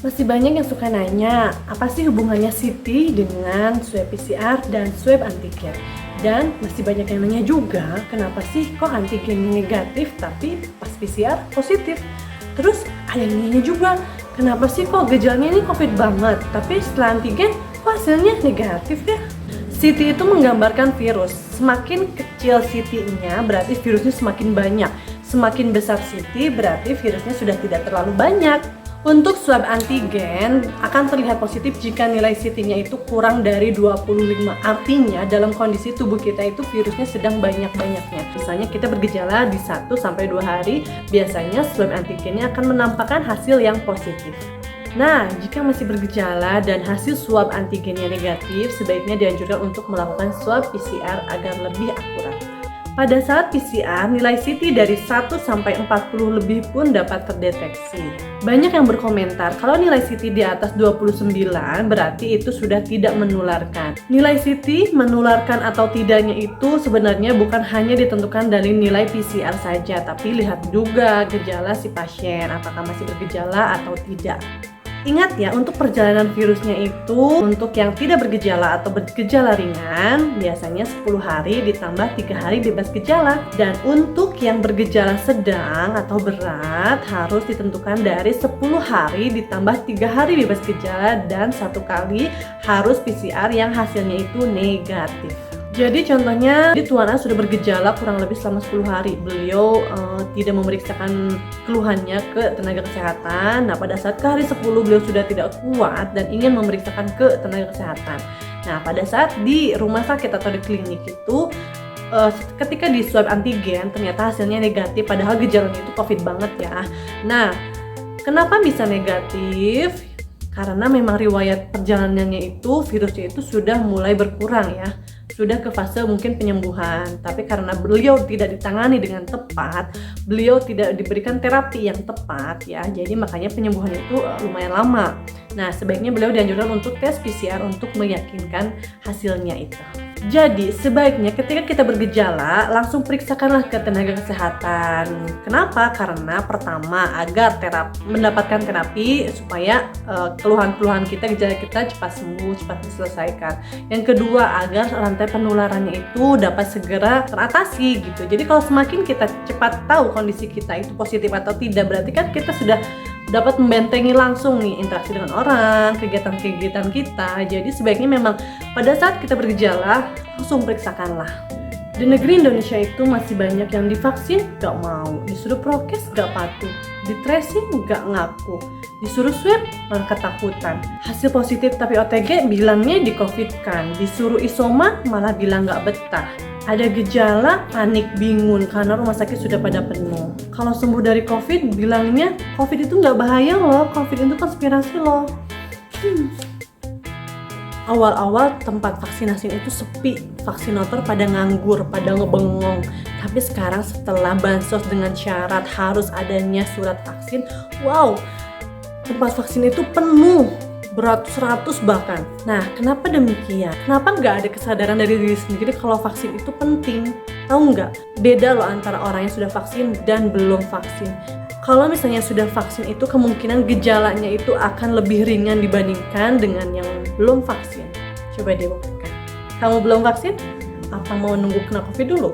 Masih banyak yang suka nanya, apa sih hubungannya CT dengan swab PCR dan swab antigen? Dan masih banyak yang nanya juga, kenapa sih kok antigen negatif tapi pas PCR positif? Terus ada yang nanya juga, kenapa sih kok gejalanya ini COVID banget, tapi setelah antigen kok hasilnya negatif ya? CT itu menggambarkan virus. Semakin kecil CT-nya berarti virusnya semakin banyak. Semakin besar CT berarti virusnya sudah tidak terlalu banyak. Untuk swab antigen akan terlihat positif jika nilai CT-nya itu kurang dari 25. Artinya dalam kondisi tubuh kita itu virusnya sedang banyak-banyaknya. Misalnya kita bergejala di 1-2 hari, biasanya swab antigennya akan menampakkan hasil yang positif. Nah, jika masih bergejala dan hasil swab antigennya negatif, sebaiknya dianjurkan untuk melakukan swab PCR agar lebih akurat. Pada saat PCR, nilai CT dari 1-40 lebih pun dapat terdeteksi. Banyak yang berkomentar, kalau nilai CT di atas 29 berarti itu sudah tidak menularkan. Nilai CT menularkan atau tidaknya itu sebenarnya bukan hanya ditentukan dari nilai PCR saja, tapi lihat juga gejala si pasien, apakah masih bergejala atau tidak. Ingat ya, untuk perjalanan virusnya itu, untuk yang tidak bergejala atau bergejala ringan, biasanya 10 hari ditambah 3 hari bebas gejala. Dan untuk yang bergejala sedang atau berat, harus ditentukan dari 10 hari ditambah 3 hari bebas gejala dan 1 kali harus PCR yang hasilnya itu negatif. Jadi contohnya, Tuan A sudah bergejala kurang lebih selama 10 hari. Beliau tidak memeriksakan keluhannya ke tenaga kesehatan. Nah, pada saat ke hari 10 beliau sudah tidak kuat dan ingin memeriksakan ke tenaga kesehatan. Nah, pada saat di rumah sakit atau di klinik itu, ketika di swab antigen ternyata hasilnya negatif, padahal gejalanya itu COVID banget ya. Nah, kenapa bisa negatif? Karena memang riwayat perjalanannya itu, virusnya itu sudah mulai berkurang ya. Sudah ke fase mungkin penyembuhan, tapi karena beliau tidak ditangani dengan tepat, beliau tidak diberikan terapi yang tepat ya, jadi makanya penyembuhan itu lumayan lama. Nah, sebaiknya beliau dianjurkan untuk tes PCR untuk meyakinkan hasilnya itu. Jadi, sebaiknya ketika kita bergejala, langsung periksakanlah ke tenaga kesehatan. Kenapa? Karena pertama, agar mendapatkan terapi supaya keluhan-keluhan kita, gejala kita cepat sembuh, cepat diselesaikan. Yang kedua, agar rantai penularannya itu dapat segera teratasi gitu. Jadi kalau semakin kita cepat tahu kondisi kita itu positif atau tidak, berarti kan kita sudah dapat membentengi langsung nih interaksi dengan orang, kegiatan-kegiatan kita. Jadi sebaiknya memang pada saat kita bergejala langsung periksakanlah. Di negeri Indonesia itu masih banyak yang divaksin gak mau, disuruh prokes gak patuh, di tracing gak ngaku, disuruh swab malah ketakutan. Hasil positif tapi OTG bilangnya di COVID kan, disuruh isoman malah bilang gak betah. Ada gejala, panik, bingung karena rumah sakit sudah pada penuh. Kalau sembuh dari COVID, bilangnya COVID itu nggak bahaya loh, COVID itu konspirasi loh. Awal-awal tempat vaksinasi itu sepi, vaksinator pada nganggur, pada ngebengong. Tapi sekarang setelah bansos dengan syarat harus adanya surat vaksin, wow, tempat vaksin itu penuh. Beratus-ratus bahkan. Nah, kenapa demikian? Kenapa nggak ada kesadaran dari diri sendiri kalau vaksin itu penting? Tahu nggak? Beda loh antara orang yang sudah vaksin dan belum vaksin. Kalau misalnya sudah vaksin itu kemungkinan gejalanya itu akan lebih ringan dibandingkan dengan yang belum vaksin. Coba deh buktikan. Kamu belum vaksin? Apa mau nunggu kena COVID dulu?